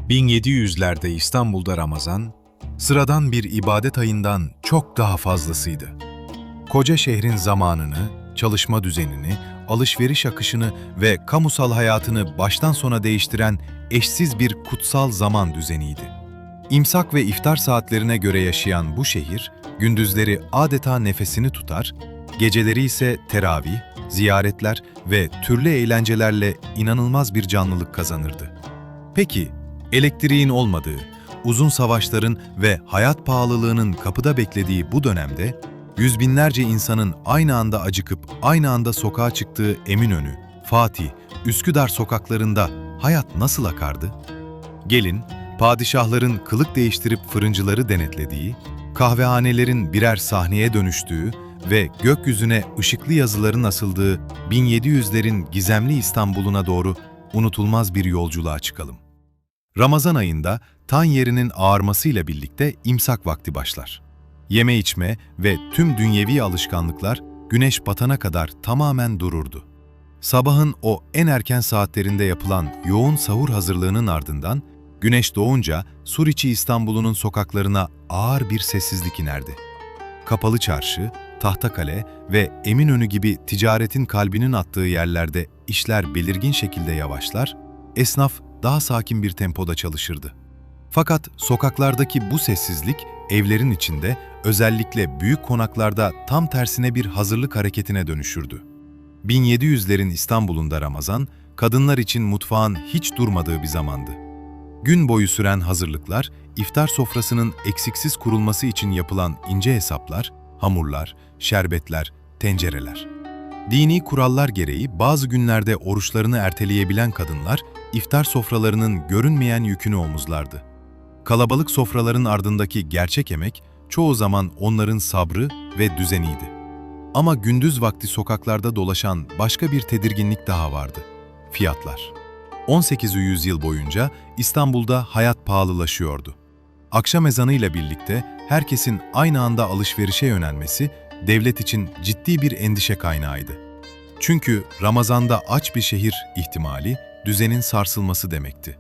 1700'lerde İstanbul'da Ramazan, sıradan bir ibadet ayından çok daha fazlasıydı. Koca şehrin zamanını, çalışma düzenini, alışveriş akışını ve kamusal hayatını baştan sona değiştiren eşsiz bir kutsal zaman düzeniydi. İmsak ve iftar saatlerine göre yaşayan bu şehir, gündüzleri adeta nefesini tutar, geceleri ise teravih, ziyaretler ve türlü eğlencelerle inanılmaz bir canlılık kazanırdı. Peki, elektriğin olmadığı, uzun savaşların ve hayat pahalılığının kapıda beklediği bu dönemde, yüz binlerce insanın aynı anda acıkıp aynı anda sokağa çıktığı Eminönü, Fatih, Üsküdar sokaklarında hayat nasıl akardı? Gelin, padişahların kılık değiştirip fırıncıları denetlediği, kahvehanelerin birer sahneye dönüştüğü ve gökyüzüne ışıklı yazıların asıldığı 1700'lerin gizemli İstanbul'una doğru unutulmaz bir yolculuğa çıkalım. Ramazan ayında tan yerinin ağarmasıyla birlikte imsak vakti başlar. Yeme içme ve tüm dünyevi alışkanlıklar güneş batana kadar tamamen dururdu. Sabahın o en erken saatlerinde yapılan yoğun sahur hazırlığının ardından güneş doğunca Suriçi İstanbul'unun sokaklarına ağır bir sessizlik inerdi. Kapalı Çarşı, Tahtakale ve Eminönü gibi ticaretin kalbinin attığı yerlerde işler belirgin şekilde yavaşlar, esnaf daha sakin bir tempoda çalışırdı. Fakat sokaklardaki bu sessizlik evlerin içinde, özellikle büyük konaklarda tam tersine bir hazırlık hareketine dönüşürdü. 1700'lerin İstanbul'unda Ramazan, kadınlar için mutfağın hiç durmadığı bir zamandı. Gün boyu süren hazırlıklar, iftar sofrasının eksiksiz kurulması için yapılan ince hesaplar, hamurlar, şerbetler, tencereler. Dini kurallar gereği bazı günlerde oruçlarını erteleyebilen kadınlar, iftar sofralarının görünmeyen yükünü omuzlardı. Kalabalık sofraların ardındaki gerçek emek, çoğu zaman onların sabrı ve düzeniydi. Ama gündüz vakti sokaklarda dolaşan başka bir tedirginlik daha vardı: fiyatlar. 18. yüzyıl boyunca İstanbul'da hayat pahalılaşıyordu. Akşam ezanıyla birlikte herkesin aynı anda alışverişe yönelmesi, devlet için ciddi bir endişe kaynağıydı. Çünkü Ramazan'da aç bir şehir ihtimali, düzenin sarsılması demekti.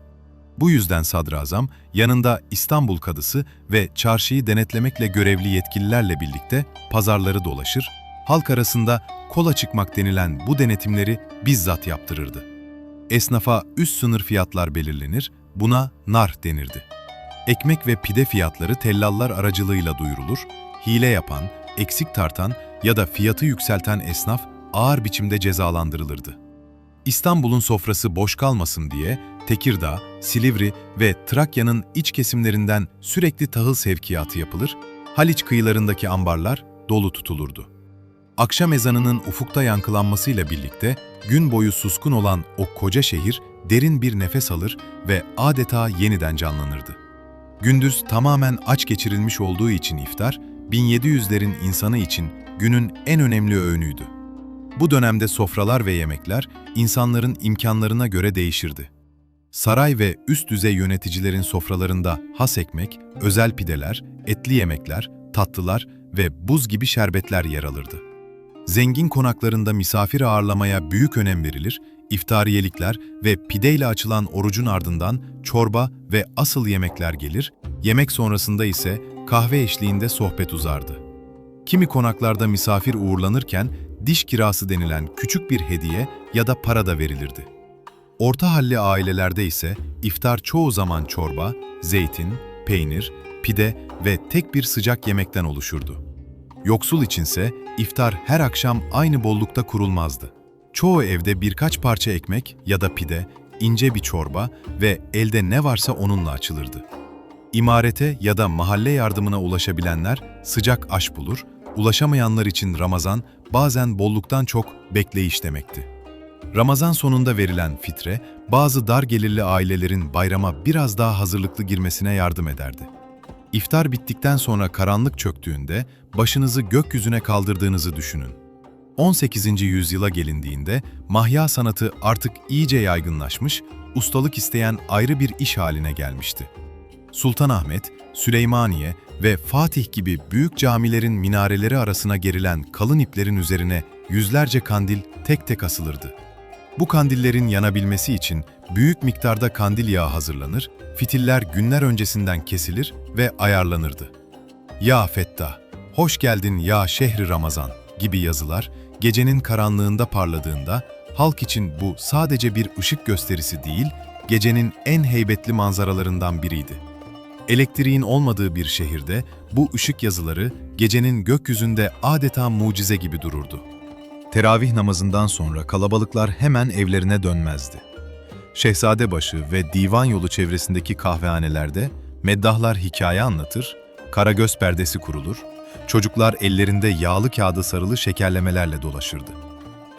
Bu yüzden sadrazam, yanında İstanbul Kadısı ve çarşıyı denetlemekle görevli yetkililerle birlikte pazarları dolaşır, halk arasında kola çıkmak denilen bu denetimleri bizzat yaptırırdı. Esnafa üst sınır fiyatlar belirlenir, buna nar denirdi. Ekmek ve pide fiyatları tellallar aracılığıyla duyurulur, hile yapan, eksik tartan ya da fiyatı yükselten esnaf ağır biçimde cezalandırılırdı. İstanbul'un sofrası boş kalmasın diye Tekirdağ, Silivri ve Trakya'nın iç kesimlerinden sürekli tahıl sevkiyatı yapılır, Haliç kıyılarındaki ambarlar dolu tutulurdu. Akşam ezanının ufukta yankılanmasıyla birlikte gün boyu suskun olan o koca şehir derin bir nefes alır ve adeta yeniden canlanırdı. Gündüz tamamen aç geçirilmiş olduğu için iftar, 1700'lerin insanı için günün en önemli öğünüydü. Bu dönemde sofralar ve yemekler insanların imkanlarına göre değişirdi. Saray ve üst düzey yöneticilerin sofralarında has ekmek, özel pideler, etli yemekler, tatlılar ve buz gibi şerbetler yer alırdı. Zengin konaklarında misafir ağırlamaya büyük önem verilir, iftariyelikler ve pideyle açılan orucun ardından çorba ve asıl yemekler gelir, yemek sonrasında ise kahve eşliğinde sohbet uzardı. Kimi konaklarda misafir uğurlanırken diş kirası denilen küçük bir hediye ya da para da verilirdi. Orta halli ailelerde ise iftar çoğu zaman çorba, zeytin, peynir, pide ve tek bir sıcak yemekten oluşurdu. Yoksul içinse iftar her akşam aynı bollukta kurulmazdı. Çoğu evde birkaç parça ekmek ya da pide, ince bir çorba ve elde ne varsa onunla açılırdı. İmarete ya da mahalle yardımına ulaşabilenler sıcak aş bulur, ulaşamayanlar için Ramazan bazen bolluktan çok bekleyiş demekti. Ramazan sonunda verilen fitre, bazı dar gelirli ailelerin bayrama biraz daha hazırlıklı girmesine yardım ederdi. İftar bittikten sonra karanlık çöktüğünde başınızı gökyüzüne kaldırdığınızı düşünün. 18. yüzyıla gelindiğinde mahya sanatı artık iyice yaygınlaşmış, ustalık isteyen ayrı bir iş haline gelmişti. Sultanahmet, Süleymaniye ve Fatih gibi büyük camilerin minareleri arasına gerilen kalın iplerin üzerine yüzlerce kandil tek tek asılırdı. Bu kandillerin yanabilmesi için büyük miktarda kandil yağı hazırlanır, fitiller günler öncesinden kesilir ve ayarlanırdı. "Ya Fettah, hoş geldin ya şehri Ramazan" gibi yazılar gecenin karanlığında parladığında halk için bu sadece bir ışık gösterisi değil, gecenin en heybetli manzaralarından biriydi. Elektriğin olmadığı bir şehirde bu ışık yazıları gecenin gökyüzünde adeta mucize gibi dururdu. Teravih namazından sonra kalabalıklar hemen evlerine dönmezdi. Şehzadebaşı ve Divan Yolu çevresindeki kahvehanelerde meddahlar hikaye anlatır, karagöz perdesi kurulur, çocuklar ellerinde yağlı kağıdı sarılı şekerlemelerle dolaşırdı.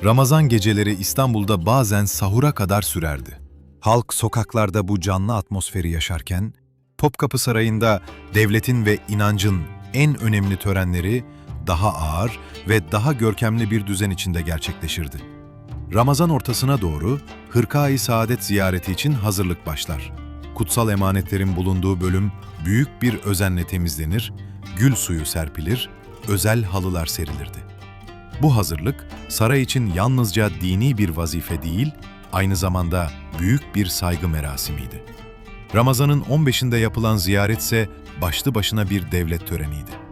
Ramazan geceleri İstanbul'da bazen sahura kadar sürerdi. Halk sokaklarda bu canlı atmosferi yaşarken, Topkapı Sarayı'nda devletin ve inancın en önemli törenleri daha ağır ve daha görkemli bir düzen içinde gerçekleşirdi. Ramazan ortasına doğru Hırka-i Saadet ziyareti için hazırlık başlar. Kutsal emanetlerin bulunduğu bölüm büyük bir özenle temizlenir, gül suyu serpilir, özel halılar serilirdi. Bu hazırlık saray için yalnızca dini bir vazife değil, aynı zamanda büyük bir saygı merasimiydi. Ramazan'ın 15'inde yapılan ziyaret ise başlı başına bir devlet töreniydi.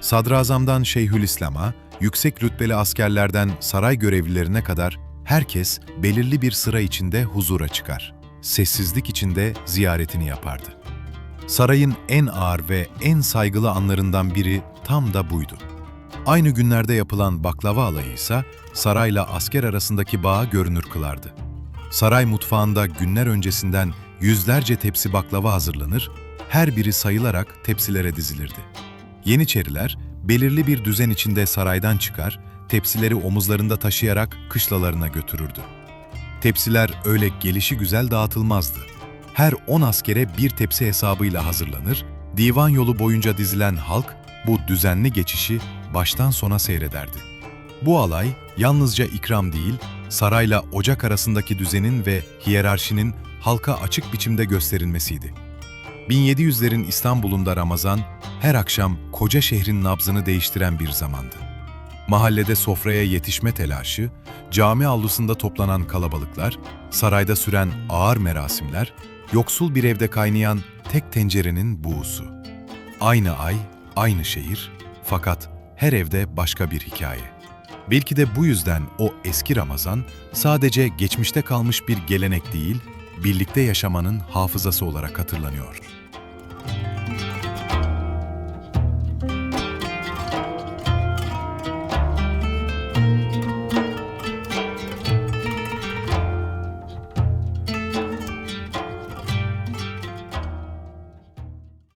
Sadrazamdan Şeyhülislam'a, yüksek rütbeli askerlerden saray görevlilerine kadar herkes belirli bir sıra içinde huzura çıkar. Sessizlik içinde ziyaretini yapardı. Sarayın en ağır ve en saygılı anlarından biri tam da buydu. Aynı günlerde yapılan baklava alayı ise sarayla asker arasındaki bağı görünür kılardı. Saray mutfağında günler öncesinden yüzlerce tepsi baklava hazırlanır, her biri sayılarak tepsilere dizilirdi. Yeniçeriler belirli bir düzen içinde saraydan çıkar, tepsileri omuzlarında taşıyarak kışlalarına götürürdü. Tepsiler öyle gelişigüzel dağıtılmazdı. Her 10 askere bir tepsi hesabıyla hazırlanır, divan yolu boyunca dizilen halk bu düzenli geçişi baştan sona seyrederdi. Bu alay yalnızca ikram değil, sarayla ocak arasındaki düzenin ve hiyerarşinin halka açık biçimde gösterilmesiydi. 1700'lerin İstanbul'unda Ramazan, her akşam koca şehrin nabzını değiştiren bir zamandı. Mahallede sofraya yetişme telaşı, cami avlusunda toplanan kalabalıklar, sarayda süren ağır merasimler, yoksul bir evde kaynayan tek tencerenin buğusu. Aynı ay, aynı şehir, fakat her evde başka bir hikaye. Belki de bu yüzden o eski Ramazan sadece geçmişte kalmış bir gelenek değil, birlikte yaşamanın hafızası olarak hatırlanıyor.